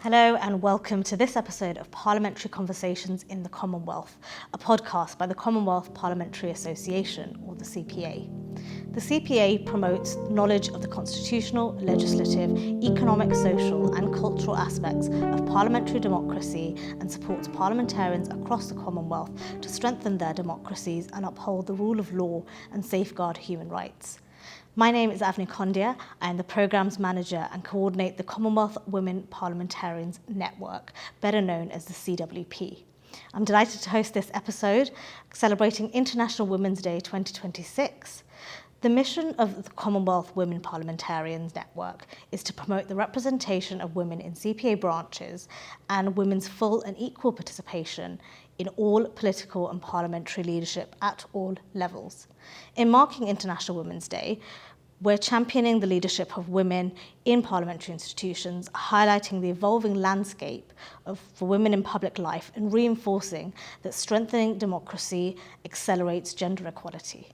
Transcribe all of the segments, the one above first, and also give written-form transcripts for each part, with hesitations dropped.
Hello and welcome to this episode of Parliamentary Conversations in the Commonwealth, a podcast by the Commonwealth Parliamentary Association, or the CPA. The CPA promotes knowledge of the constitutional, legislative, economic, social and cultural aspects of parliamentary democracy and supports parliamentarians across the Commonwealth to strengthen their democracies and uphold the rule of law and safeguard human rights. My name is Avni Kondhia. I am the Programmes Manager and coordinate the Commonwealth Women Parliamentarians Network, better known as the CWP. I'm delighted to host this episode celebrating International Women's Day 2026. The mission of the Commonwealth Women Parliamentarians Network is to promote the representation of women in CPA branches and women's full and equal participation in all political and parliamentary leadership at all levels. In marking International Women's Day, we're championing the leadership of women in parliamentary institutions, highlighting the evolving landscape for women in public life and reinforcing that strengthening democracy accelerates gender equality.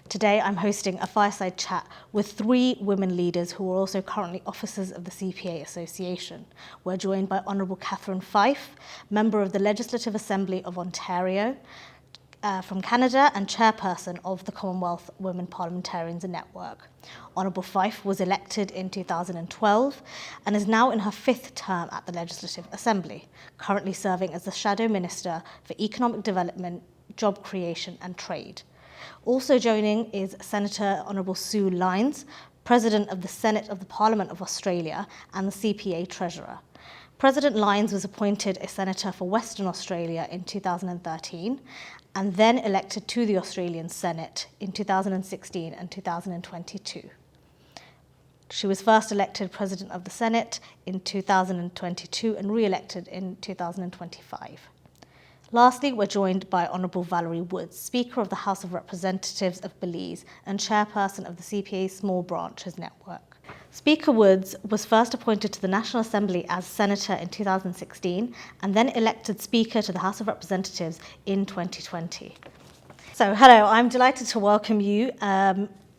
Today, I'm hosting a fireside chat with three women leaders who are also currently officers of the CPA Association. We're joined by Honourable Catherine Fife, Member of the Legislative Assembly of Ontario from Canada and Chairperson of the Commonwealth Women Parliamentarians Network. Honourable Fife was elected in 2012 and is now in her fifth term at the Legislative Assembly, currently serving as the Shadow Minister for Economic Development, Job Creation and Trade. Also joining is Senator Honourable Sue Lines, President of the Senate of the Parliament of Australia and the CPA Treasurer. President Lines was appointed a Senator for Western Australia in 2013 and then elected to the Australian Senate in 2016 and 2022. She was first elected President of the Senate in 2022 and re-elected in 2025. Lastly, we're joined by Honourable Valerie Woods, Speaker of the House of Representatives of Belize and Chairperson of the CPA Small Branches Network. Speaker Woods was first appointed to the National Assembly as Senator in 2016 and then elected Speaker to the House of Representatives in 2020. So, hello, I'm delighted to welcome you,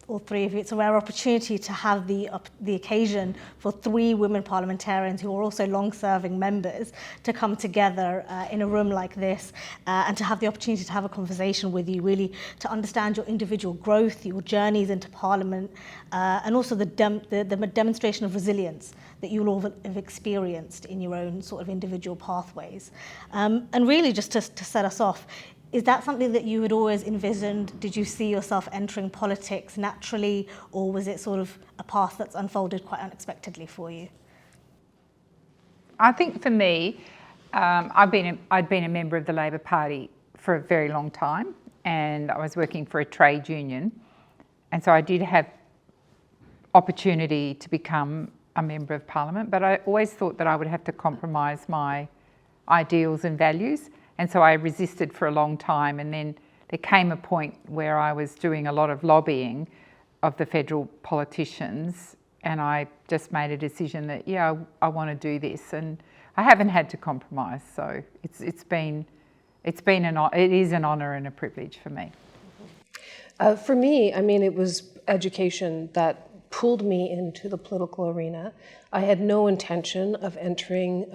all three of you. It's a rare opportunity to have the occasion for three women parliamentarians who are also long-serving members to come together in a room like this and to have the opportunity to have a conversation with you, really to understand your individual growth, your journeys into Parliament, and also the demonstration of resilience that you'll all have experienced in your own sort of individual pathways. And really, just to set us off, is that something that you had always envisioned? Did you see yourself entering politics naturally, or was it sort of a path that's unfolded quite unexpectedly for you? I think for me, I'd been a member of the Labor Party for a very long time, and I was working for a trade union, and so I did have opportunity to become a member of Parliament, but I always thought that I would have to compromise my ideals and values. And so I resisted for a long time, and then there came a point where I was doing a lot of lobbying of the federal politicians, and I just made a decision that, I want to do this, and I haven't had to compromise. So it is an honour and a privilege for me. For me, it was education that pulled me into the political arena. I had no intention of entering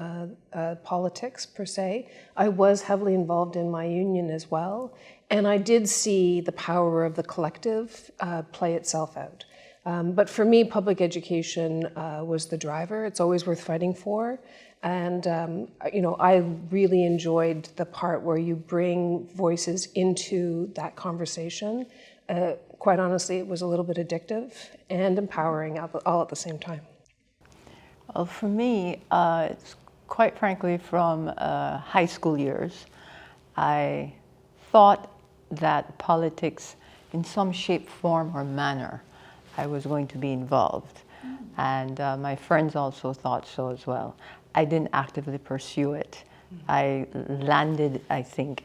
politics per se. I was heavily involved in my union as well, and I did see the power of the collective play itself out. But for me, public education was the driver. It's always worth fighting for. And, I really enjoyed the part where you bring voices into that conversation. Quite honestly, it was a little bit addictive and empowering all at the same time. Well, for me, it's quite frankly from high school years. I thought that politics, in some shape, form, or manner, I was going to be involved. And my friends also thought so as well. I didn't actively pursue it. I landed, I think,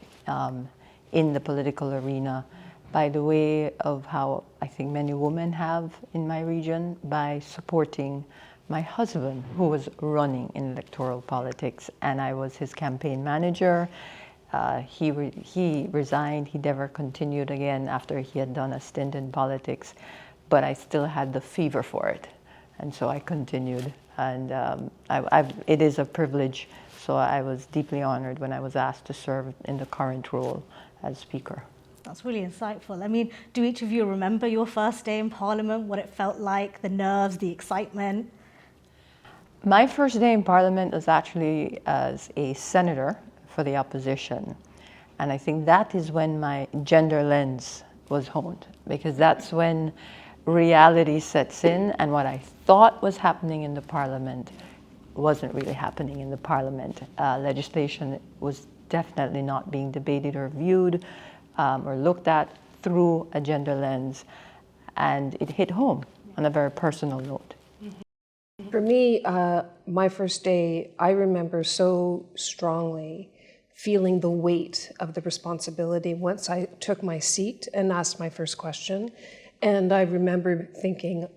in the political arena by the way of how I think many women have in my region, by supporting my husband, who was running in electoral politics, and I was his campaign manager. He resigned. He never continued again after he had done a stint in politics, but I still had the fever for it, and so I continued And it is a privilege, so I was deeply honored when I was asked to serve in the current role as Speaker. That's really insightful. I mean, do each of you remember your first day in Parliament, what it felt like, the nerves, the excitement? My first day in Parliament was actually as a senator for the opposition. And I think that is when my gender lens was honed, because that's when reality sets in, and what I thought was happening in the Parliament wasn't really happening in the Parliament. Legislation was definitely not being debated or viewed or looked at through a gender lens, and it hit home on a very personal note. For me, my first day, I remember so strongly feeling the weight of the responsibility once I took my seat and asked my first question. And I remember thinking,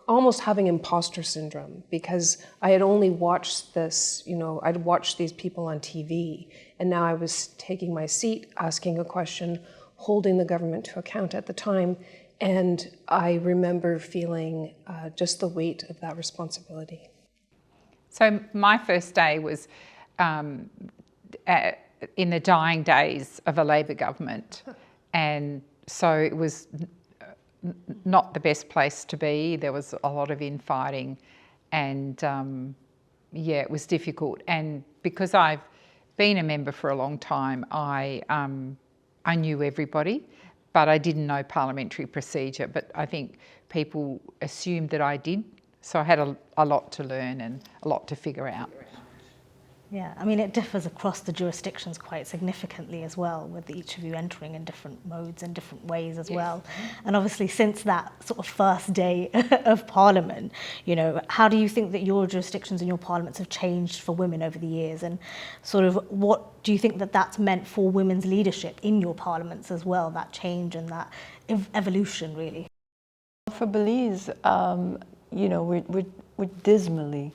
almost having imposter syndrome, because I had only watched this, I'd watched these people on TV, and now I was taking my seat, asking a question, holding the government to account at the time, and I remember feeling just the weight of that responsibility. So my first day was in the dying days of a Labor government, and so it was not the best place to be. There was a lot of infighting, and it was difficult. And because I've been a member for a long time, I knew everybody, but I didn't know parliamentary procedure. But I think people assumed that I did, so I had a lot to learn and a lot to figure out. Yeah, I mean, it differs across the jurisdictions quite significantly as well, with each of you entering in different modes and different ways as well. And obviously, since that sort of first day of Parliament, how do you think that your jurisdictions and your parliaments have changed for women over the years? And sort of what do you think that that's meant for women's leadership in your parliaments as well, that change and that evolution, really? For Belize, we're dismally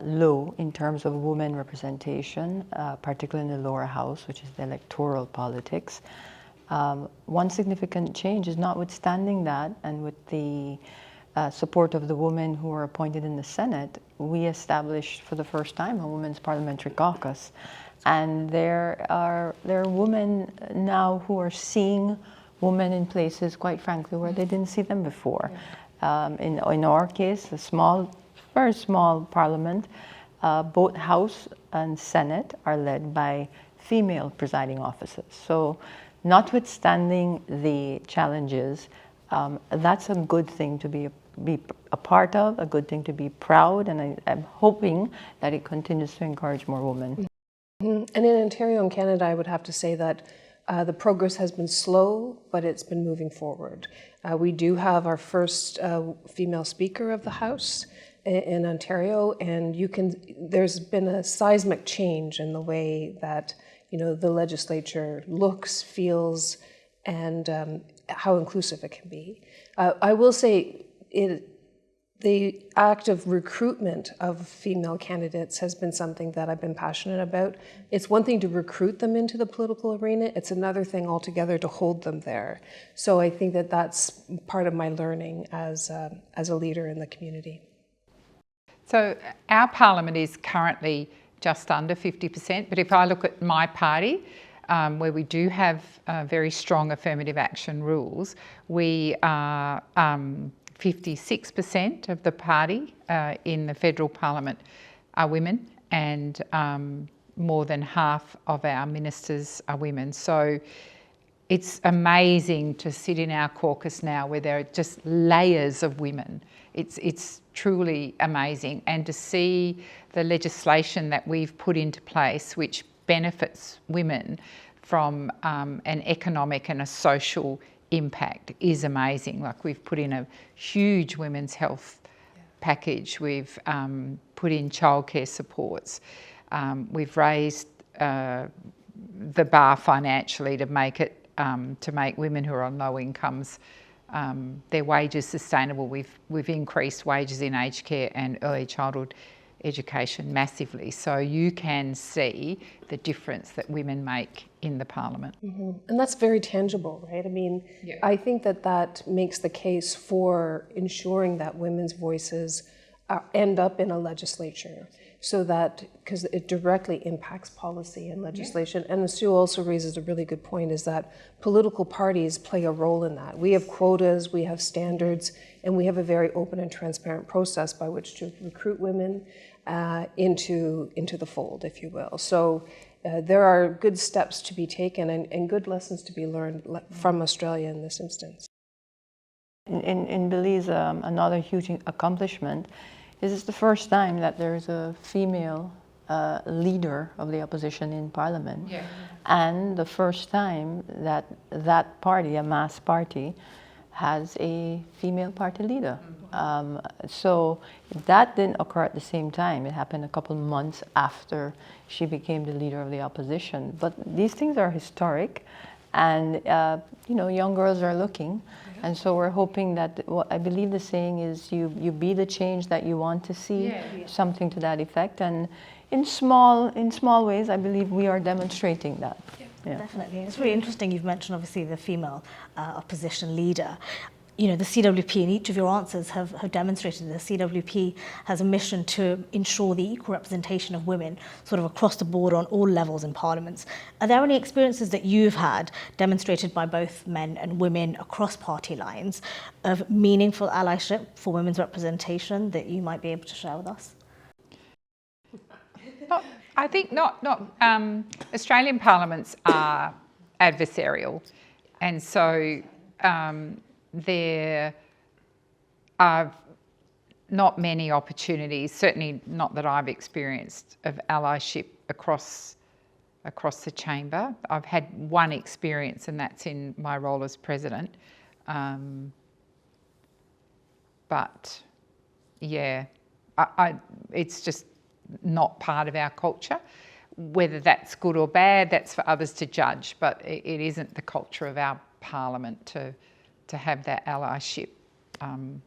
low in terms of women representation, particularly in the lower house, which is the electoral politics. One significant change is notwithstanding that, and with the support of the women who were appointed in the Senate, we established for the first time a women's parliamentary caucus. And there are women now who are seeing women in places, quite frankly, where they didn't see them before. In our case, very small parliament, both House and Senate are led by female presiding officers. So notwithstanding the challenges, that's a good thing to be a part of, a good thing to be proud, and I'm hoping that it continues to encourage more women. And in Ontario and Canada, I would have to say that the progress has been slow, but it's been moving forward. We do have our first female Speaker of the House in Ontario, and there's been a seismic change in the way that the legislature looks, feels, and how inclusive it can be. I will say the act of recruitment of female candidates has been something that I've been passionate about. It's one thing to recruit them into the political arena, it's another thing altogether to hold them there. So I think that that's part of my learning as a leader in the community. So our parliament is currently just under 50%, but if I look at my party, where we do have very strong affirmative action rules, we are 56% of the party in the federal parliament are women, and more than half of our ministers are women. So it's amazing to sit in our caucus now where there are just layers of women. It's truly amazing, and to see the legislation that we've put into place which benefits women from an economic and a social impact is amazing. Like, we've put in a huge women's health package, we've put in childcare supports, we've raised the bar financially to make it to make women who are on low incomes their wages sustainable. We've increased wages in aged care and early childhood education massively. So you can see the difference that women make in the parliament. Mm-hmm. And that's very tangible, right? I mean, I think that makes the case for ensuring that women's voices end up in a legislature, so that, because it directly impacts policy and legislation. And Sue also raises a really good point, is that political parties play a role in that. We have quotas, we have standards, and we have a very open and transparent process by which to recruit women into the fold, if you will. So there are good steps to be taken and good lessons to be learned from Australia in this instance. In Belize, another huge accomplishment is it's the first time that there's a female leader of the opposition in Parliament, and the first time that that party, a mass party, has a female party leader. So that didn't occur at the same time. It happened a couple months after she became the leader of the opposition. But these things are historic, and you know, young girls are looking. And so we're hoping that, I believe the saying is, you be the change that you want to see, something to that effect. And in small ways, I believe we are demonstrating that. Yeah. Definitely. It's really interesting you've mentioned, obviously, the female opposition leader. You know, the CWP, in each of your answers, have demonstrated the CWP has a mission to ensure the equal representation of women sort of across the board on all levels in parliaments. Are there any experiences that you've had demonstrated by both men and women across party lines of meaningful allyship for women's representation that you might be able to share with us? I think not. Australian parliaments are adversarial, and so there are not many opportunities, certainly not that I've experienced, of allyship across the chamber. I've had one experience, and that's in my role as president. But yeah, it's just not part of our culture. Whether that's good or bad, that's for others to judge, but it isn't the culture of our parliament to have that allyship. The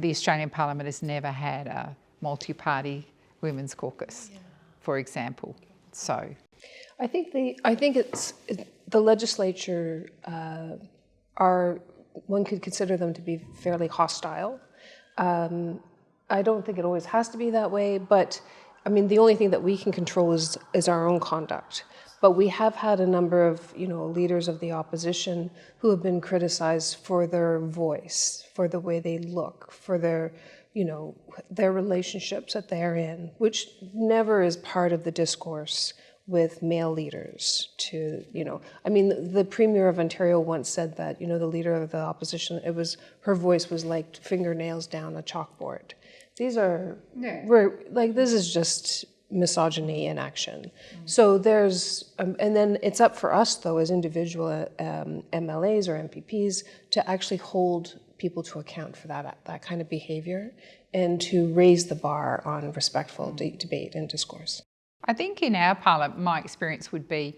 Australian Parliament has never had a multi-party women's caucus, for example. So, I think it's the legislature one could consider them to be fairly hostile. I don't think it always has to be that way, but I mean, the only thing that we can control is our own conduct. But we have had a number of, leaders of the opposition who have been criticized for their voice, for the way they look, for their relationships that they're in, which never is part of the discourse with male leaders. The Premier of Ontario once said that, the leader of the opposition, her voice was like fingernails down a chalkboard. This is just misogyny in action. So there's, and then it's up for us though, as individual MLAs or MPPs, to actually hold people to account for that kind of behavior, and to raise the bar on respectful debate and discourse. I think in our parliament, my experience would be,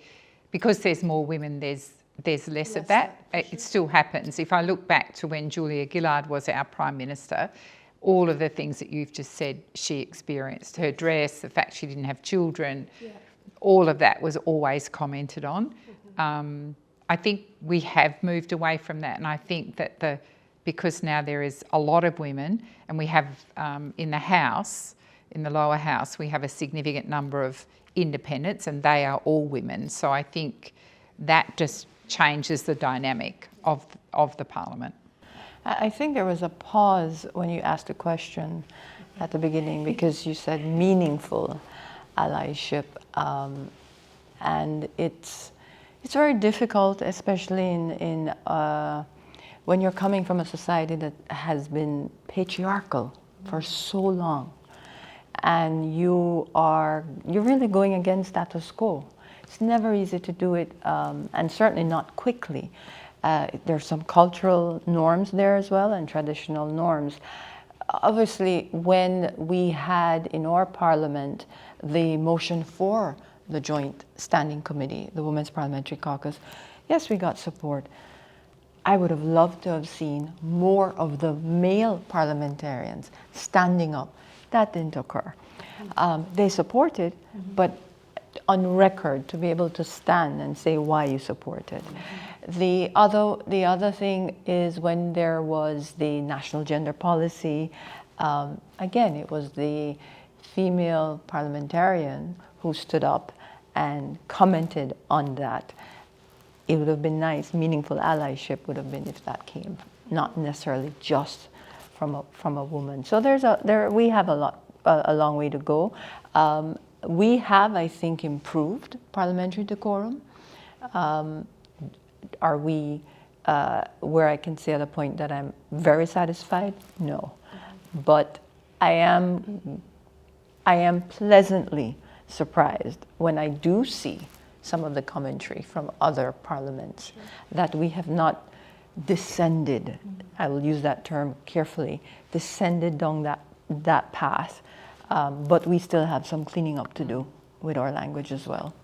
because there's more women, there's less of that. It still happens. If I look back to when Julia Gillard was our Prime Minister, all of the things that you've just said she experienced, her dress, the fact she didn't have children, all of that was always commented on. I think we have moved away from that, and I think that because now there is a lot of women, and we have in the House, in the lower house, we have a significant number of independents, and they are all women. So I think that just changes the dynamic of the Parliament. I think there was a pause when you asked the question at the beginning, because you said meaningful allyship, and it's very difficult, especially in when you're coming from a society that has been patriarchal for so long, and you're really going against status quo. It's never easy to do it, and certainly not quickly. There's some cultural norms there as well, and traditional norms. Obviously, when we had in our parliament the motion for the Joint Standing Committee, the Women's Parliamentary Caucus, yes, we got support. I would have loved to have seen more of the male parliamentarians standing up. That didn't occur. They supported, but on record, to be able to stand and say why you supported. The other thing is when there was the national gender policy, again, it was the female parliamentarian who stood up and commented on that. It would have been nice, meaningful allyship would have been if that came, not necessarily just from a woman. So we have a long way to go. We have, I think, improved parliamentary decorum. Are we where I can say at a point that I'm very satisfied? No, but I am pleasantly surprised when I do see some of the commentary from other parliaments that we have not descended, I will use that term carefully, descended down that path, but we still have some cleaning up to do with our language as well.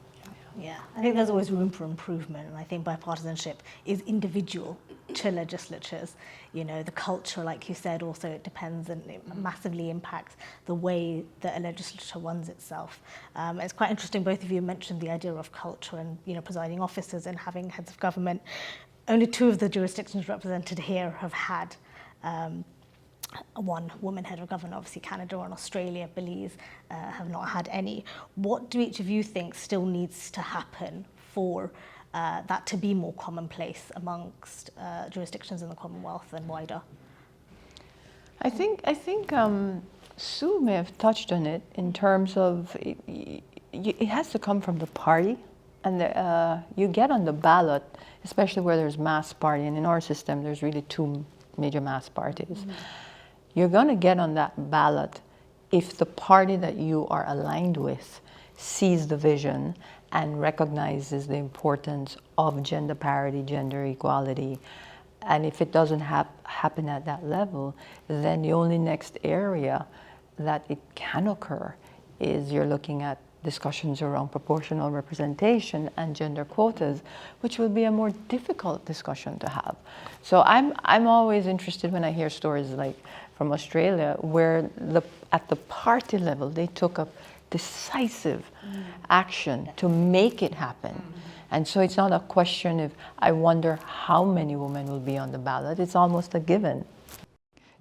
Yeah, I think there's always room for improvement, and I think bipartisanship is individual to legislatures. You know, the culture, like you said, also it depends and it massively impacts the way that a legislature runs itself. It's quite interesting, both of you mentioned the idea of culture and, you know, presiding officers and having heads of government. Only 2 of the jurisdictions represented here have had one woman head of government. Obviously Canada and Australia, Belize have not had any. What do each of you think still needs to happen for that to be more commonplace amongst jurisdictions in the Commonwealth and wider? I think Sue may have touched on it in terms of it has to come from the party, and you get on the ballot, especially where there's mass party, and in our system there's really 2 major mass parties. Mm-hmm. You're going to get on that ballot if the party that you are aligned with sees the vision and recognizes the importance of gender parity, gender equality. And if it doesn't happen at that level, then the only next area that it can occur is you're looking at discussions around proportional representation and gender quotas, which will be a more difficult discussion to have. So I'm always interested when I hear stories like from Australia, where at the party level they took a decisive action to make it happen. And so it's not a question of, I wonder how many women will be on the ballot. It's almost a given.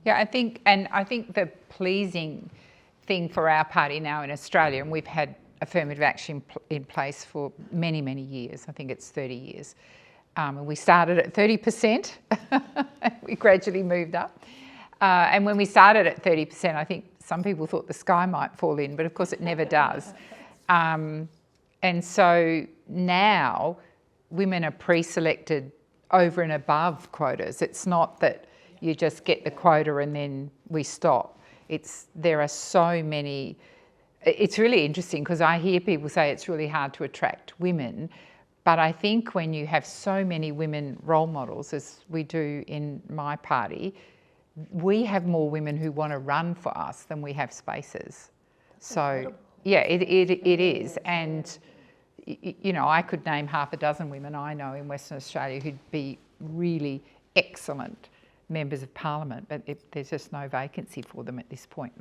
Yeah, I think the pleasing thing for our party now in Australia, and we've had affirmative action in place for many, many years. I think it's 30 years. And we started at 30%. We gradually moved up. And when we started at 30%, I think some people thought the sky might fall in, but of course it never does. And so now women are pre-selected over and above quotas. It's not that you just get the quota and then we stop. There are so many. It's really interesting because I hear people say it's really hard to attract women, but I think when you have so many women role models, as we do in my party, we have more women who want to run for us than we have spaces. So yeah, it is. And you know, I could name half a dozen women I know in Western Australia who'd be really excellent members of Parliament, but there's just no vacancy for them at this point.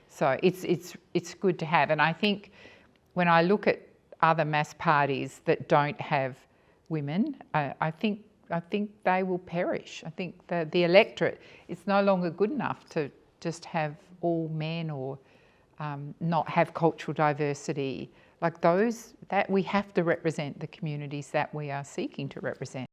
So it's good to have. And I think when I look at other mass parties that don't have women, I think they will perish. I think the electorate, it's no longer good enough to just have all men or not have cultural diversity. Like those, that we have to represent the communities that we are seeking to represent.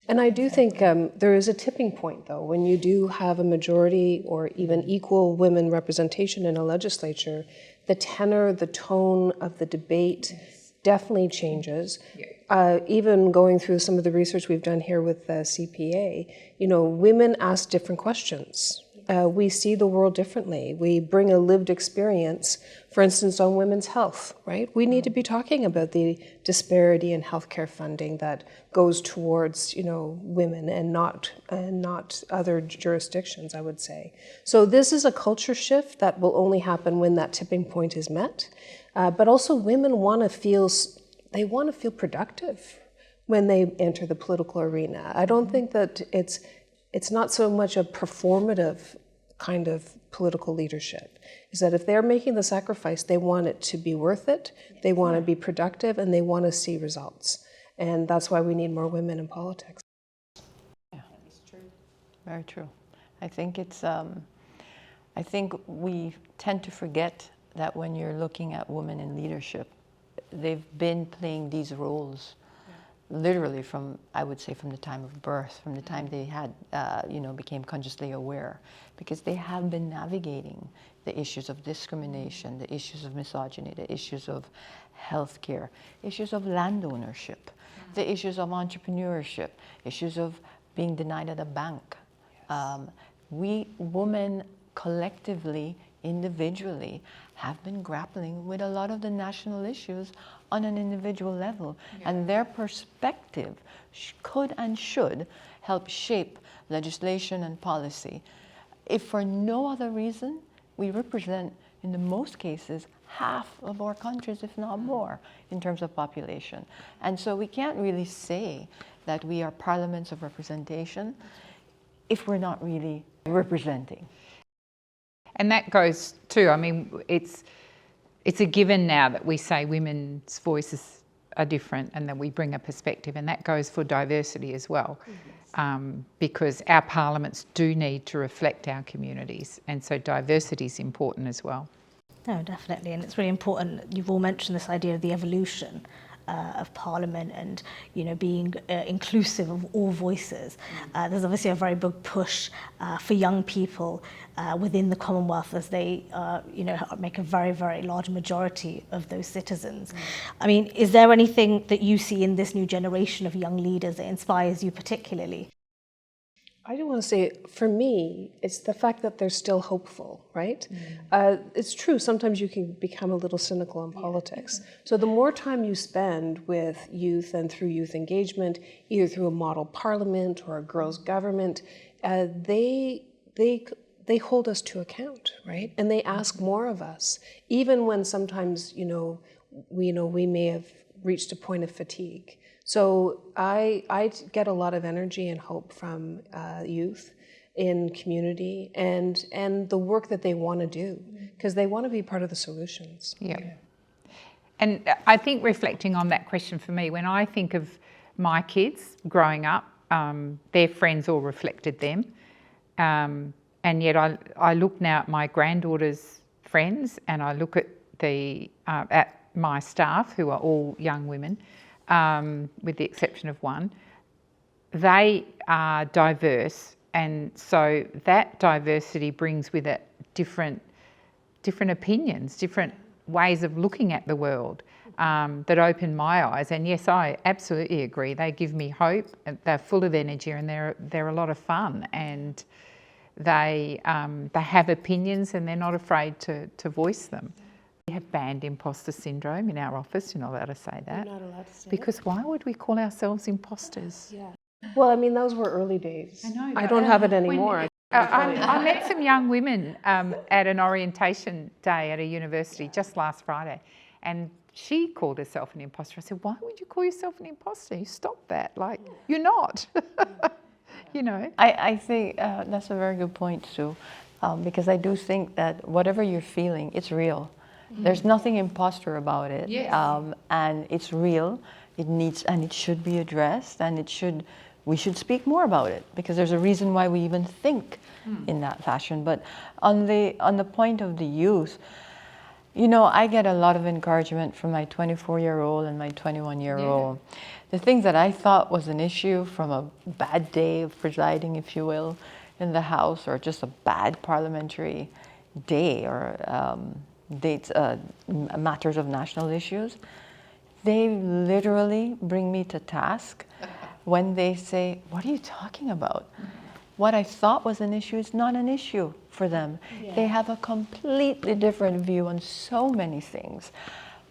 And I do think there is a tipping point, though, when you do have a majority or even equal women representation in a legislature, the tenor, the tone of the debate definitely changes. Even going through some of the research we've done here with the CPA, you know, women ask different questions. We see the world differently. We bring a lived experience, for instance, on women's health, right? We need to be talking about the disparity in healthcare funding that goes towards, you know, women and not other jurisdictions, I would say. So this is a culture shift that will only happen when that tipping point is met. But also women want to feel productive when they enter the political arena. I don't think that it's not so much a performative kind of political leadership. Is that if they're making the sacrifice, they want it to be worth it, they want to be productive, and they want to see results. And that's why we need more women in politics. Yeah, that's true. Very true. I think it's, I think we tend to forget that when you're looking at women in leadership, they've been playing these roles literally from, I would say, from the time of birth, from the time they had, became consciously aware, because they have been navigating the issues of discrimination, the issues of misogyny, the issues of healthcare, issues of land ownership, the issues of entrepreneurship, issues of being denied at a bank. We women collectively, individually, have been grappling with a lot of the national issues on an individual level, and their perspective could and should help shape legislation and policy. If for no other reason, we represent, in the most cases, half of our countries, if not more, in terms of population. And so we can't really say that we are parliaments of representation if we're not really representing. And that goes too, I mean, it's a given now that we say women's voices are different and that we bring a perspective, and that goes for diversity as well. Because our parliaments do need to reflect our communities, and so diversity is important as well. No, definitely, and it's really important. You've all mentioned this idea of the evolution of Parliament and, being inclusive of all voices. There's obviously a very big push for young people within the Commonwealth as they, make a very, very large majority of those citizens. I mean, is there anything that you see in this new generation of young leaders that inspires you particularly? I do want to say, for me, it's the fact that they're still hopeful, right? It's true, sometimes you can become a little cynical in politics. So the more time you spend with youth and through youth engagement, either through a model parliament or a girls' government, they hold us to account, right? And they ask more of us, even when sometimes, we may have reached a point of fatigue. So I get a lot of energy and hope from youth in community and the work that they want to do, because they want to be part of the solutions. Yeah. And I think reflecting on that question for me, when I think of my kids growing up, their friends all reflected them. And yet I look now at my granddaughter's friends, and I look at at my staff, who are all young women, with the exception of one. They are diverse, and so that diversity brings with it different opinions, different ways of looking at the world that open my eyes. And yes, I absolutely agree. They give me hope. They're full of energy, and they're a lot of fun, and they have opinions, and they're not afraid to voice them. We have banned imposter syndrome in our office. You're not allowed to say that. You're not allowed to say because why would we call ourselves imposters? Yeah. Well, I mean, those were early days. I know. I don't have it anymore. I met some young women at an orientation day at a university just last Friday, and she called herself an imposter. I said, why would you call yourself an imposter? You stop that. Like, you're not. I think that's a very good point, Sue, because I do think that whatever you're feeling, it's real. There's nothing imposter about it. Yes. And it's real. It should be addressed, and we should speak more about it, because there's a reason why we even think in that fashion. But on the point of the youth, I get a lot of encouragement from my 24-year-old and my 21-year-old. Yeah. The things that I thought was an issue from a bad day of presiding, if you will, in the House, or just a bad parliamentary day, or matters of national issues, they literally bring me to task when they say, what are you talking about? What I thought was an issue is not an issue for them. Yeah. They have a completely different view on so many things.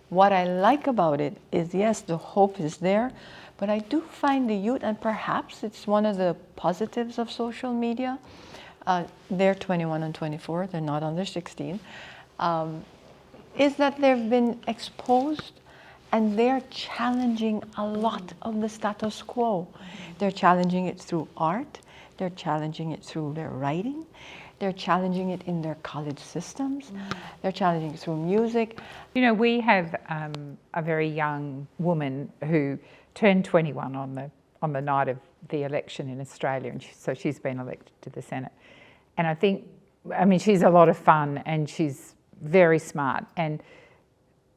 What I like about it is, yes, the hope is there, but I do find the youth, and perhaps it's one of the positives of social media, they're 21 and 24, they're not under 16, is that they've been exposed, and they're challenging a lot of the status quo. They're challenging it through art, they're challenging it through their writing, they're challenging it in their college systems, they're challenging it through music. We have a very young woman who turned 21 on the night of the election in Australia, and so she's been elected to the Senate. And I mean, she's a lot of fun and she's very smart. And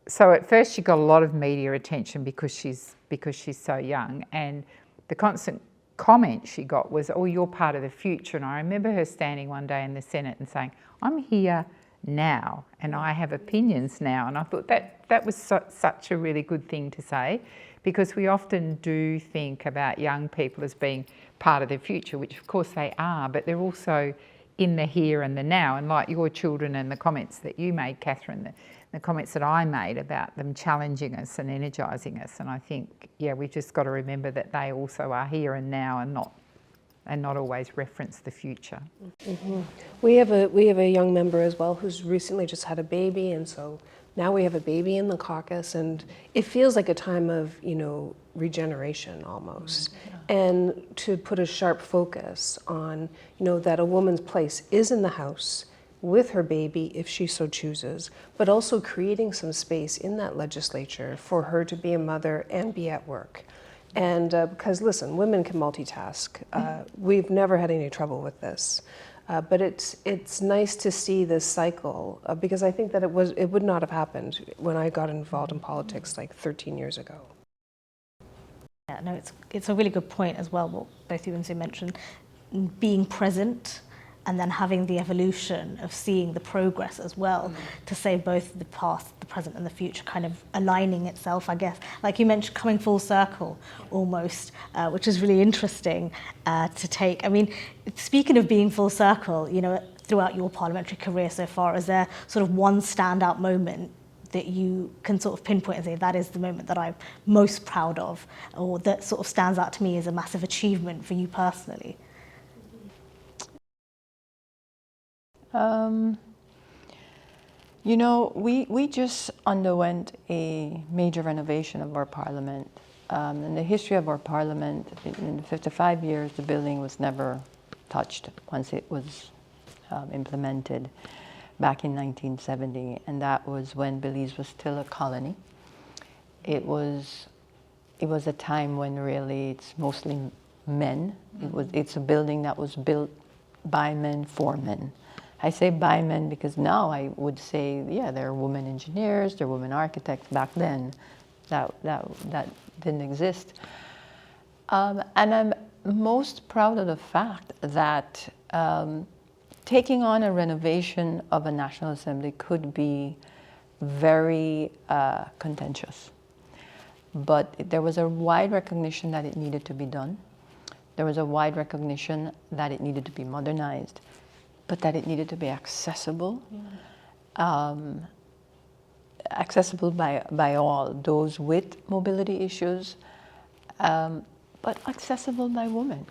so at first she got a lot of media attention because she's so young, and the constant comment she got was, "Oh, you're part of the future." And I remember her standing one day in the Senate and saying, "I'm here now and I have opinions now." And I thought that was such a really good thing to say, because we often do think about young people as being part of the future, which of course they are, but they're also in the here and the now. And like your children and the comments that you made, Catherine, the comments that I made about them challenging us and energising us. And I think, yeah, we've just got to remember that they also are here and now, and not always reference the future. Mm-hmm. We have a young member as well who's recently just had a baby, and so now we have a baby in the caucus, and it feels like a time of, regeneration almost. Mm-hmm. And to put a sharp focus on, that a woman's place is in the House with her baby if she so chooses, but also creating some space in that legislature for her to be a mother and be at work. And because listen, women can multitask. We've never had any trouble with this. But it's nice to see this cycle, because I think that it would not have happened when I got involved in politics like 13 years ago. Yeah, no, it's a really good point as well, what both you and Sue mentioned, being present and then having the evolution of seeing the progress as well, to say both the past, the present and the future kind of aligning itself, I guess. Like you mentioned, coming full circle almost, which is really interesting to take. I mean, speaking of being full circle, throughout your parliamentary career so far, is there sort of one standout moment that you can sort of pinpoint and say, that is the moment that I'm most proud of, or that sort of stands out to me as a massive achievement for you personally? We just underwent a major renovation of our parliament. In the history of our parliament, in 55 years, the building was never touched once it was implemented back in 1970, and that was when Belize was still a colony. It was a time when really it's mostly men. It's a building that was built by men for men. I say by men because now I would say, yeah, there are women engineers, there are women architects. Back then, that didn't exist. And I'm most proud of the fact that taking on a renovation of a National Assembly could be very contentious. But there was a wide recognition that it needed to be done. There was a wide recognition that it needed to be modernized, but that it needed to be accessible, accessible by all, those with mobility issues, but accessible by women,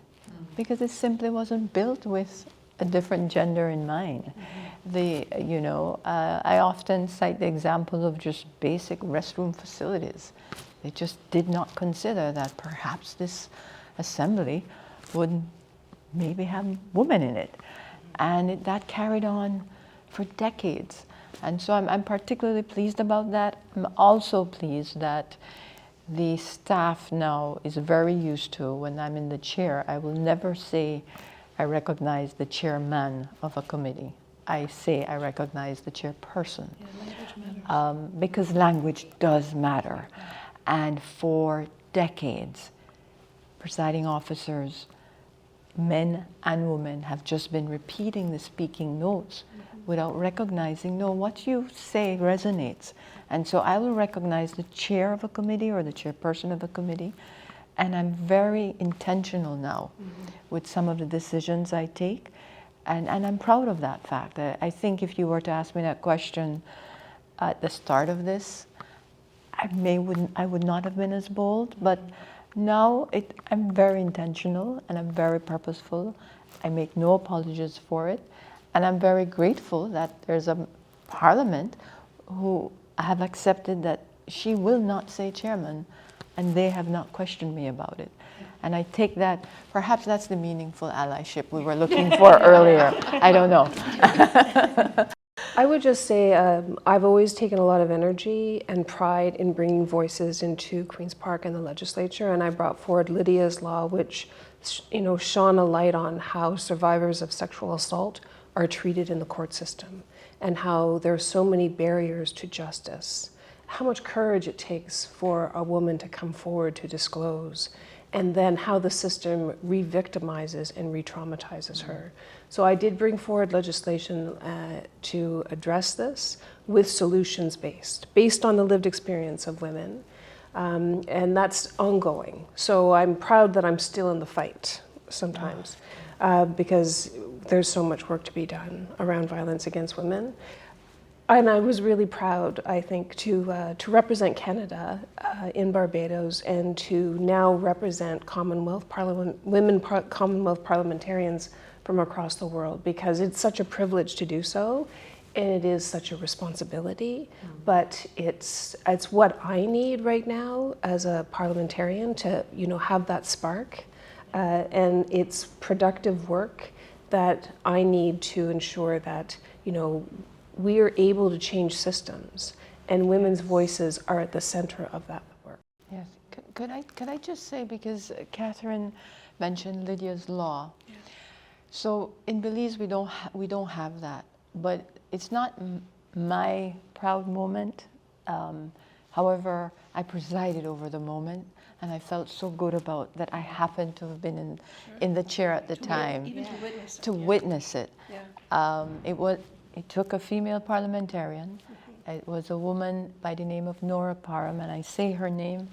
because it simply wasn't built with a different gender in mind. I often cite the example of just basic restroom facilities. They just did not consider that perhaps this assembly would maybe have women in it. And that carried on for decades. And so I'm particularly pleased about that. I'm also pleased that the staff now is very used to, when I'm in the chair, I will never say I recognize the chairman of a committee. I say I recognize the chairperson. Yeah, language matters. Because language does matter. And for decades, presiding officers, men and women, have just been repeating the speaking notes without recognizing, no, what you say resonates. And so I will recognize the chair of a committee or the chairperson of a committee, and I'm very intentional now with some of the decisions I take, and I'm proud of that fact. I think if you were to ask me that question at the start of this, I would not have been as bold, but now I'm very intentional and I'm very purposeful. I make no apologies for it, and I'm very grateful that there's a parliament who have accepted that she will not say chairman, and they have not questioned me about it. And I take that, perhaps that's the meaningful allyship we were looking for earlier. I don't know. I would just say I've always taken a lot of energy and pride in bringing voices into Queen's Park and the legislature, and I brought forward Lydia's Law, which shone a light on how survivors of sexual assault are treated in the court system and how there are so many barriers to justice, how much courage it takes for a woman to come forward to disclose, and then how the system re-victimizes and re-traumatizes her. So I did bring forward legislation to address this with solutions based on the lived experience of women. And that's ongoing. So I'm proud that I'm still in the fight sometimes because there's so much work to be done around violence against women. And I was really proud, I think, to represent Canada in Barbados and to now represent Commonwealth Commonwealth Parliamentarians from across the world, because it's such a privilege to do so, and it is such a responsibility. But it's what I need right now as a parliamentarian to have that spark, and it's productive work that I need to ensure that we are able to change systems, and women's voices are at the center of that work. Yes. Could I just say, because Catherine mentioned Lydia's Law. Yeah. So in Belize we don't have that, but it's not my proud moment. However, I presided over the moment, and I felt so good about that. I happened to have been in the chair at the time, Even to witness it. Yeah. It took a female parliamentarian. It was a woman by the name of Nora Parham, and I say her name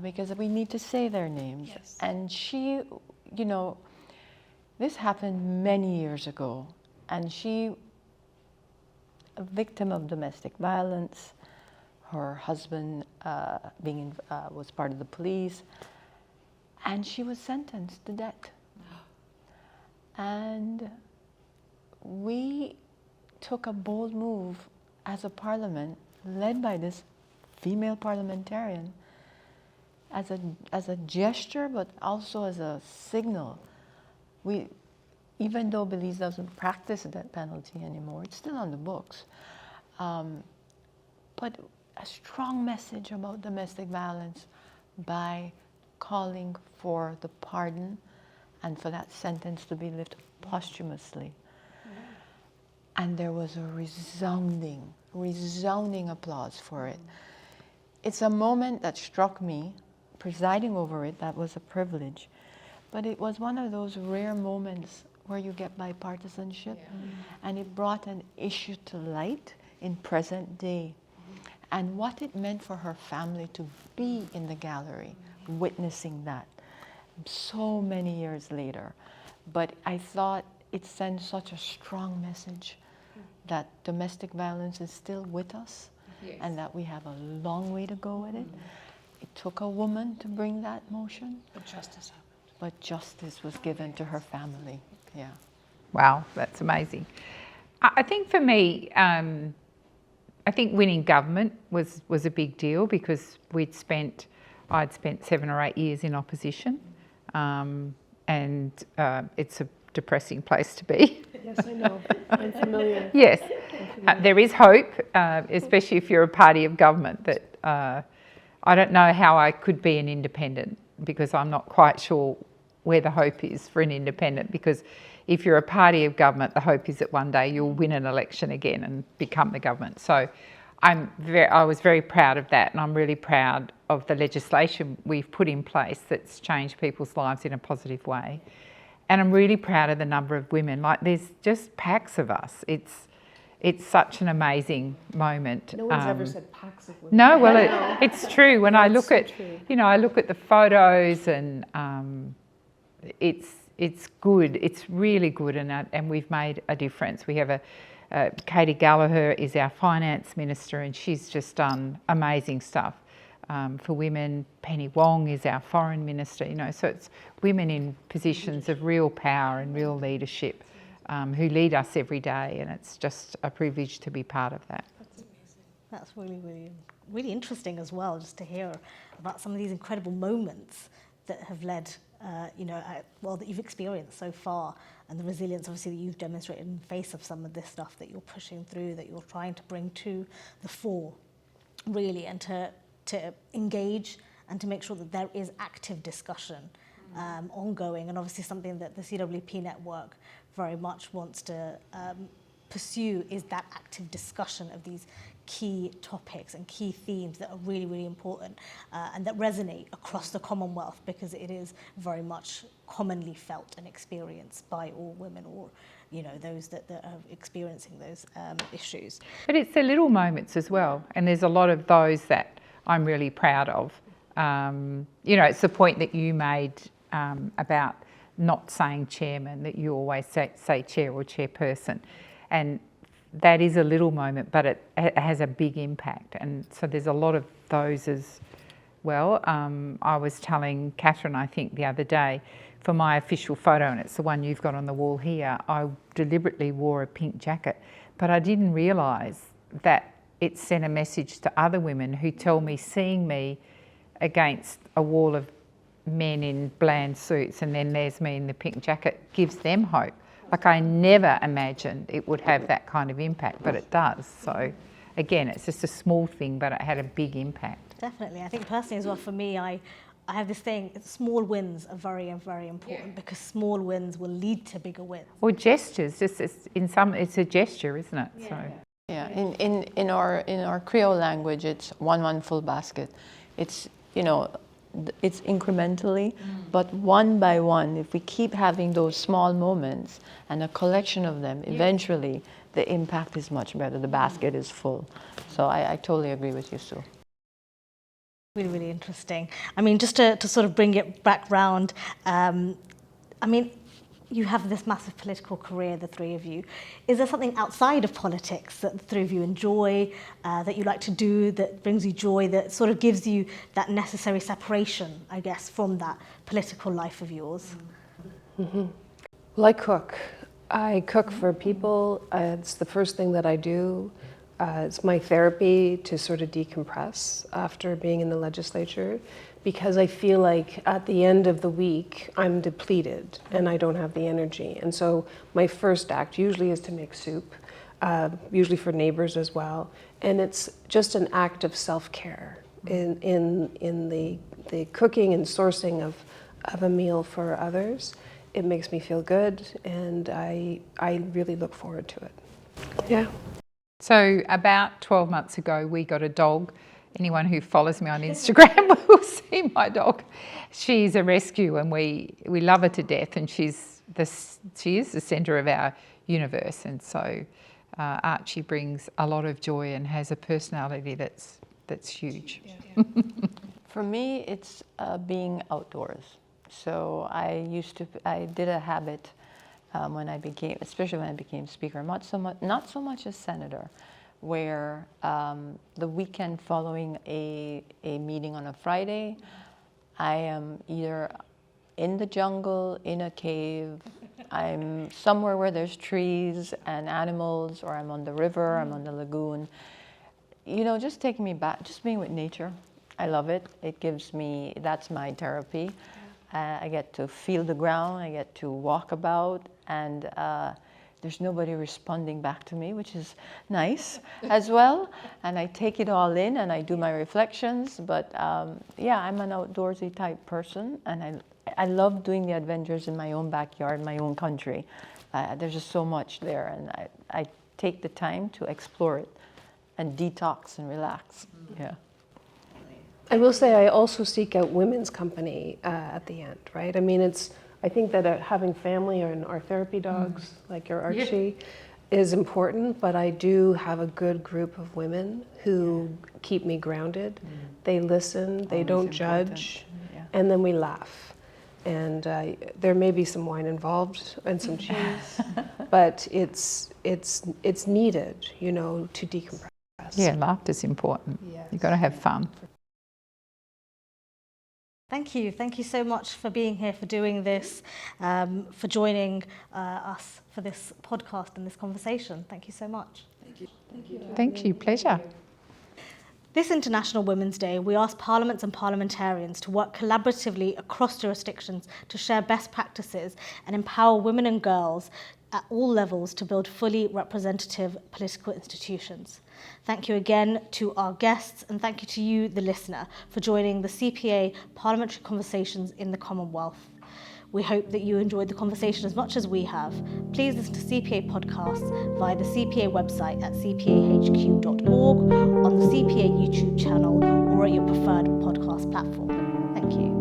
because we need to say their names. Yes. And she, this happened many years ago, and she, a victim of domestic violence, her husband was part of the police, and she was sentenced to death. And we took a bold move as a parliament, led by this female parliamentarian, as a gesture, but also as a signal. Even though Belize doesn't practice that penalty anymore, it's still on the books. But a strong message about domestic violence by calling for the pardon and for that sentence to be lifted posthumously. And there was a resounding applause for it. It's a moment that struck me, presiding over it. That was a privilege. But it was one of those rare moments where you get bipartisanship, and it brought an issue to light in present day, and what it meant for her family to be in the gallery, witnessing that so many years later. But I thought it sends such a strong message that domestic violence is still with us, and that we have a long way to go with it. It took a woman to bring that motion. But justice happened. But justice was given to her family. Yeah. Wow, that's amazing. I think for me, I think winning government was a big deal, because I'd spent 7 or 8 years in opposition, and it's a depressing place to be. Yes, I know. I'm familiar. Yes. There is hope, especially if you're a party of government, that I don't know how I could be an independent, because I'm not quite sure where the hope is for an independent, because if you're a party of government, the hope is that one day you'll win an election again and become the government. So I was very proud of that, and I'm really proud of the legislation we've put in place that's changed people's lives in a positive way. And I'm really proud of the number of women. Like, there's just packs of us. It's such an amazing moment. No one's ever said packs of women. No, well, it's true. When I look at, I look at the photos, and it's good. It's really good, and we've made a difference. We have Katie Gallagher is our finance minister, and she's just done amazing stuff for women. Penny Wong is our foreign minister. So it's women in positions of real power and real leadership who lead us every day, and it's just a privilege to be part of that. That's amazing. That's really, really, really interesting as well, just to hear about some of these incredible moments that have led that you've experienced so far, and the resilience obviously that you've demonstrated in the face of some of this stuff that you're pushing through, that you're trying to bring to the fore, really, and to engage and to make sure that there is active discussion ongoing, and obviously something that the CWP network very much wants to pursue is that active discussion of these key topics and key themes that are really, really important and that resonate across the Commonwealth, because it is very much commonly felt and experienced by all women, or those that are experiencing those issues. But it's the little moments as well, and there's a lot of those that I'm really proud of. It's the point that you made about not saying chairman, that you always say chair or chairperson, and that is a little moment, but it has a big impact, and so there's a lot of those as well. I was telling Catherine, I think the other day, for my official photo, and it's the one you've got on the wall here, I deliberately wore a pink jacket, but I didn't realise that it sent a message to other women who tell me, seeing me against a wall of men in bland suits and then there's me in the pink jacket, gives them hope. Like, I never imagined it would have that kind of impact, but it does. So again, it's just a small thing, but it had a big impact. Definitely. I think personally as well, for me, I have this thing, small wins are very, very important, because small wins will lead to bigger wins. Or gestures, it's a gesture, isn't it? Yeah. So. Yeah, in our Creole language, it's one full basket. It's it's incrementally, but one by one, if we keep having those small moments and a collection of them, eventually the impact is much better. The basket is full. So I totally agree with you, Sue. Really, really interesting. I mean, just to sort of bring it back round, you have this massive political career, the three of you. Is there something outside of politics that the three of you enjoy, that you like to do, that brings you joy, that sort of gives you that necessary separation, I guess, from that political life of yours? Mm-hmm. Well, I cook. I cook for people. It's the first thing that I do. It's my therapy to sort of decompress after being in the legislature, because I feel like at the end of the week, I'm depleted and I don't have the energy. And so my first act usually is to make soup, usually for neighbors as well. And it's just an act of self-care in the cooking and sourcing of a meal for others. It makes me feel good, and I really look forward to it. Yeah. So about 12 months ago, we got a dog. Anyone who follows me on Instagram will see my dog. She's a rescue, and we love her to death, and she is the centre of our universe. And so Archie brings a lot of joy and has a personality that's huge. Yeah. For me, it's being outdoors. So I did a habit especially when I became speaker, not so much as senator, where the weekend following a meeting on a Friday, I am either in the jungle, in a cave, I'm somewhere where there's trees and animals, or I'm on the river, I'm on the lagoon. Just taking me back, just being with nature. I love it. That's my therapy. I get to feel the ground, I get to walk about, and there's nobody responding back to me, which is nice as well. And I take it all in and I do my reflections. But I'm an outdoorsy type person, and I love doing the adventures in my own backyard, my own country. There's just so much there, and I take the time to explore it and detox and relax. Yeah. I will say I also seek out women's company at the end, right? I mean, I think that having family and our therapy dogs, like your Archie, is important, but I do have a good group of women who keep me grounded. They listen, they don't judge, and then we laugh. And there may be some wine involved and some cheese, but it's needed, to decompress. Yeah, laughter's important. Yes. You've got to have fun. Thank you so much for being here, for doing this, for joining us for this podcast and this conversation. Thank you so much. Thank you, pleasure. This International Women's Day, we ask parliaments and parliamentarians to work collaboratively across jurisdictions to share best practices and empower women and girls at all levels to build fully representative political institutions. Thank you again to our guests, and thank you to you, the listener, for joining the CPA Parliamentary Conversations in the Commonwealth. We hope that you enjoyed the conversation as much as we have. Please listen to CPA podcasts via the CPA website at cpahq.org, on the CPA YouTube channel, or at your preferred podcast platform. Thank you.